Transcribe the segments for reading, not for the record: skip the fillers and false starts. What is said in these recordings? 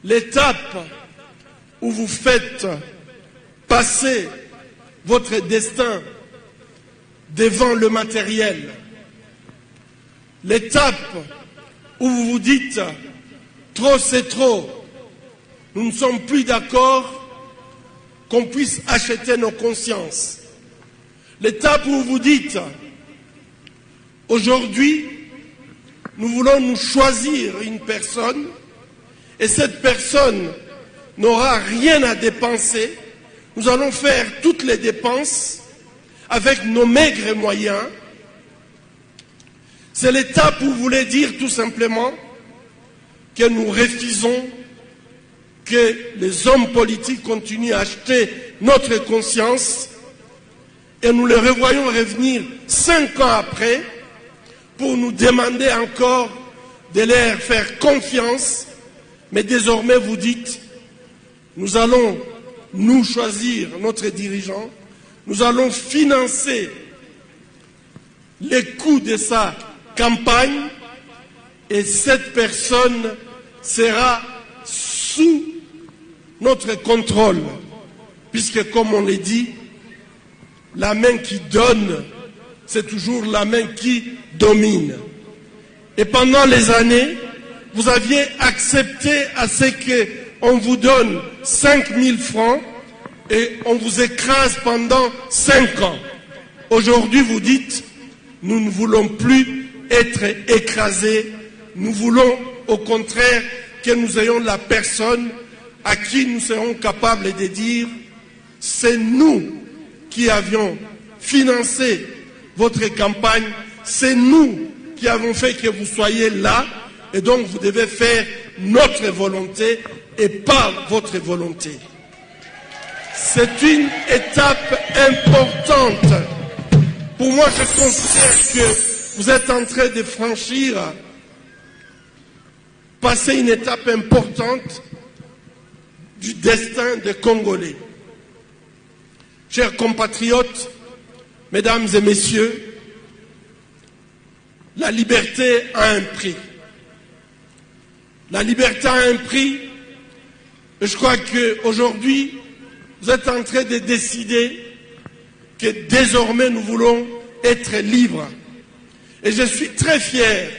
l'étape où vous faites passer votre destin devant le matériel, l'étape où vous vous dites « trop c'est trop, nous ne sommes plus d'accord qu'on puisse acheter nos consciences », l'étape où vous vous dites « aujourd'hui, nous voulons nous choisir une personne et cette personne n'aura rien à dépenser, nous allons faire toutes les dépenses avec nos maigres moyens ». C'est l'étape où vous voulez dire tout simplement que nous refusons que les hommes politiques continuent à acheter notre conscience et nous les revoyons revenir 5 ans après pour nous demander encore de leur faire confiance. Mais désormais vous dites, nous allons nous choisir notre dirigeant, nous allons financer les coûts de sa campagne et cette personne sera sous notre contrôle. Puisque comme on l'a dit, la main qui donne, c'est toujours la main qui domine. Et pendant les années, vous aviez accepté à ce qu'on vous donne 5 000 francs et on vous écrase pendant 5 ans. Aujourd'hui, vous dites, nous ne voulons plus être écrasés, nous voulons au contraire que nous ayons la personne à qui nous serons capables de dire, c'est nous qui avions financé votre campagne, c'est nous qui avons fait que vous soyez là, et donc vous devez faire notre volonté et pas votre volonté. C'est une étape importante. Pour moi, je considère que vous êtes en train de franchir, passer une étape importante du destin des Congolais. Chers compatriotes, mesdames et messieurs, la liberté a un prix. La liberté a un prix. Et je crois qu'aujourd'hui, vous êtes en train de décider que désormais nous voulons être libres. Et je suis très fier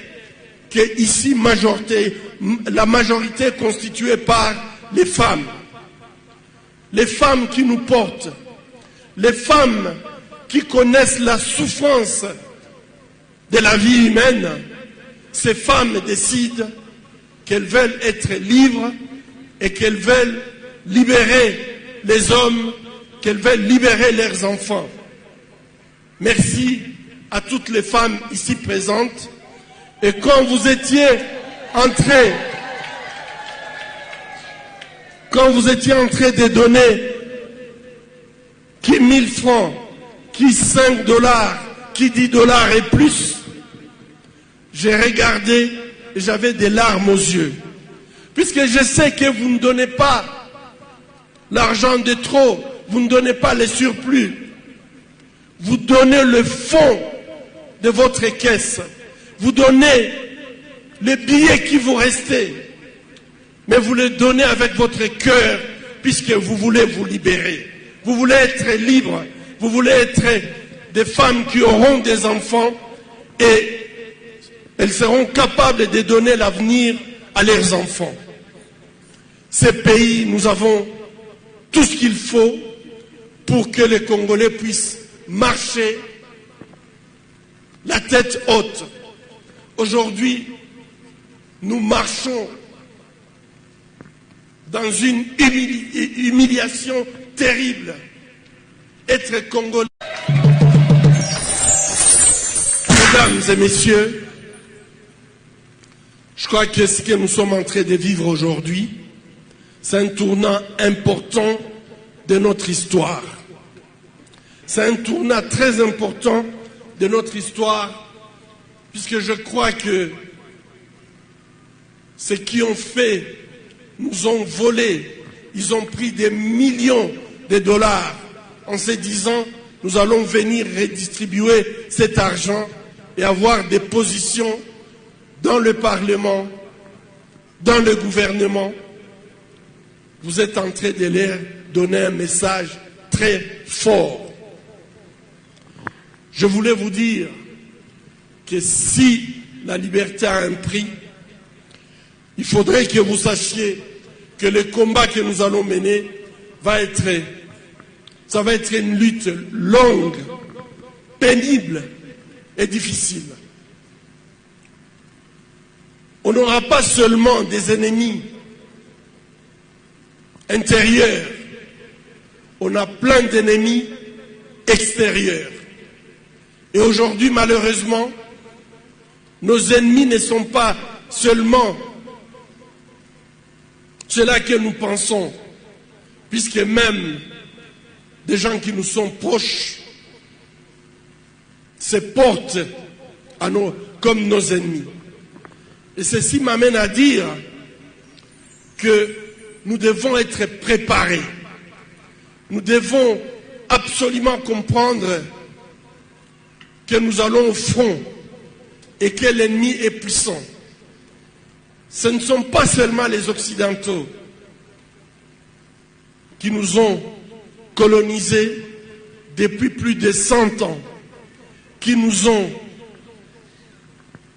que ici, la majorité est constituée par les femmes. Les femmes qui nous portent. Les femmes qui connaissent la souffrance de la vie humaine. Ces femmes décident qu'elles veulent être libres et qu'elles veulent libérer les hommes, qu'elles veulent libérer leurs enfants. Merci à toutes les femmes ici présentes. Et quand vous étiez en train de donner qui 1000 francs, qui 5 $, qui 10 $ et plus, j'ai regardé et j'avais des larmes aux yeux. Puisque je sais que vous ne donnez pas l'argent de trop, vous ne donnez pas les surplus. Vous donnez le fond de votre caisse. Vous donnez les billets qui vous restent. Mais vous les donnez avec votre cœur, puisque vous voulez vous libérer. Vous voulez être libre. Vous voulez être des femmes qui auront des enfants et elles seront capables de donner l'avenir à leurs enfants. Ces pays, nous avons tout ce qu'il faut pour que les Congolais puissent marcher la tête haute. Aujourd'hui, nous marchons dans une humiliation terrible. Être Congolais. Mesdames et messieurs, je crois que ce que nous sommes en train de vivre aujourd'hui, c'est un tournant important de notre histoire. C'est un tournant très important de notre histoire, puisque je crois que ceux qui ont fait nous ont volé, ils ont pris des millions de dollars en se disant nous allons venir redistribuer cet argent et avoir des positions dans le Parlement, dans le gouvernement. vous êtes en train de leur donner un message très fort. Je voulais vous dire que si la liberté a un prix, il faudrait que vous sachiez que le combat que nous allons mener ça va être une lutte longue, pénible et difficile. On n'aura pas seulement des ennemis intérieurs, on a plein d'ennemis extérieurs. Et aujourd'hui, malheureusement, nos ennemis ne sont pas seulement ceux-là que nous pensons, puisque même des gens qui nous sont proches se portent comme nos ennemis. Et ceci m'amène à dire que nous devons être préparés. Nous devons absolument comprendre que nous allons au front et que l'ennemi est puissant. Ce ne sont pas seulement les Occidentaux qui nous ont colonisés depuis plus de 100 ans, qui nous ont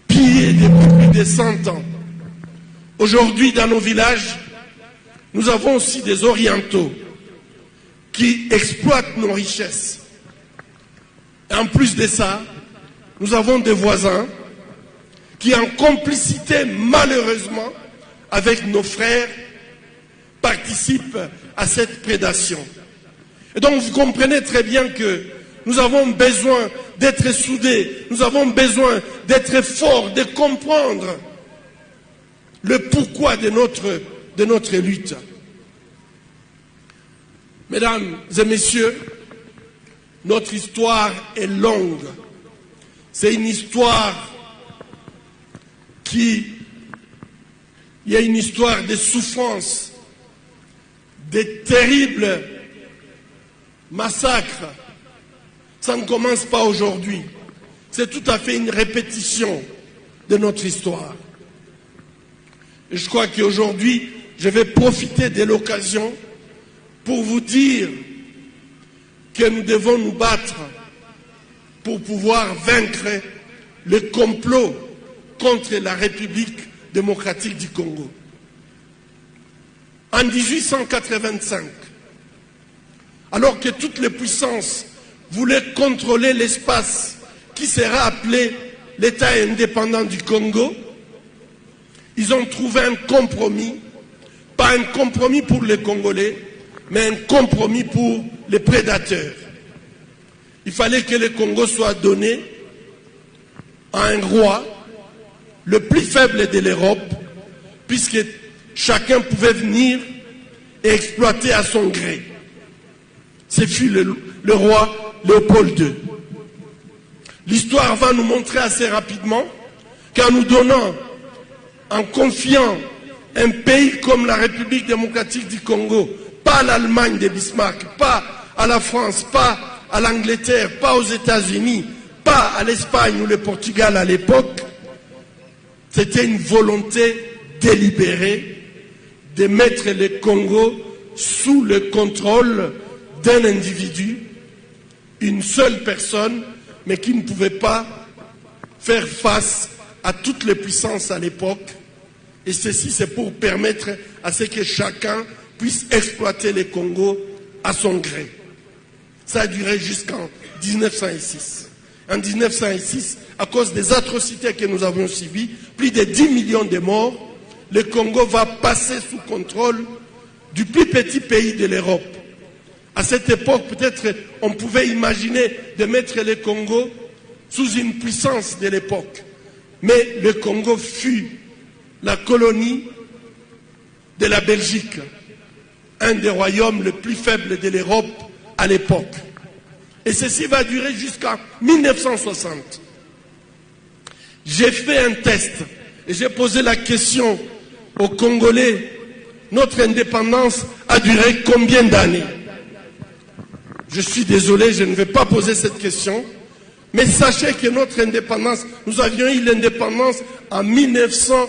pillés depuis plus de 100 ans. Aujourd'hui, dans nos villages, nous avons aussi des Orientaux qui exploitent nos richesses. Et en plus de ça, nous avons des voisins qui, en complicité, malheureusement, avec nos frères, participent à cette prédation. Et donc, vous comprenez très bien que nous avons besoin d'être soudés, nous avons besoin d'être forts, de comprendre le pourquoi de notre lutte. Mesdames et messieurs, notre histoire est longue. C'est une histoire il y a une histoire de souffrance, de terribles massacres. Ça ne commence pas aujourd'hui. C'est tout à fait une répétition de notre histoire. Et je crois qu'aujourd'hui, je vais profiter de l'occasion pour vous dire que nous devons nous battre pour pouvoir vaincre le complot contre la République démocratique du Congo. En 1885, alors que toutes les puissances voulaient contrôler l'espace qui sera appelé l'État indépendant du Congo, ils ont trouvé un compromis, pas un compromis pour les Congolais, mais un compromis pour les prédateurs. Il fallait que le Congo soit donné à un roi, le plus faible de l'Europe, puisque chacun pouvait venir et exploiter à son gré. Ce fut le roi Léopold II. L'histoire va nous montrer assez rapidement qu'en nous donnant, en confiant un pays comme la République démocratique du Congo, pas à l'Allemagne de Bismarck, pas à la France, pas à l'Angleterre, pas aux États-Unis, pas à l'Espagne ou le Portugal à l'époque, c'était une volonté délibérée de mettre le Congo sous le contrôle d'un individu, une seule personne, mais qui ne pouvait pas faire face à toutes les puissances à l'époque. Et ceci, c'est pour permettre à ce que chacun puisse exploiter le Congo à son gré. Ça a duré jusqu'en 1906. En 1906, à cause des atrocités que nous avons subies, plus de 10 millions de morts, le Congo va passer sous contrôle du plus petit pays de l'Europe. À cette époque, peut-être on pouvait imaginer de mettre le Congo sous une puissance de l'époque. Mais le Congo fut la colonie de la Belgique, un des royaumes les plus faibles de l'Europe à l'époque. Et ceci va durer jusqu'en 1960. J'ai fait un test et j'ai posé la question aux Congolais, notre indépendance a duré combien d'années? Je suis désolé, je ne vais pas poser cette question, mais sachez que notre indépendance, nous avions eu l'indépendance en 1900.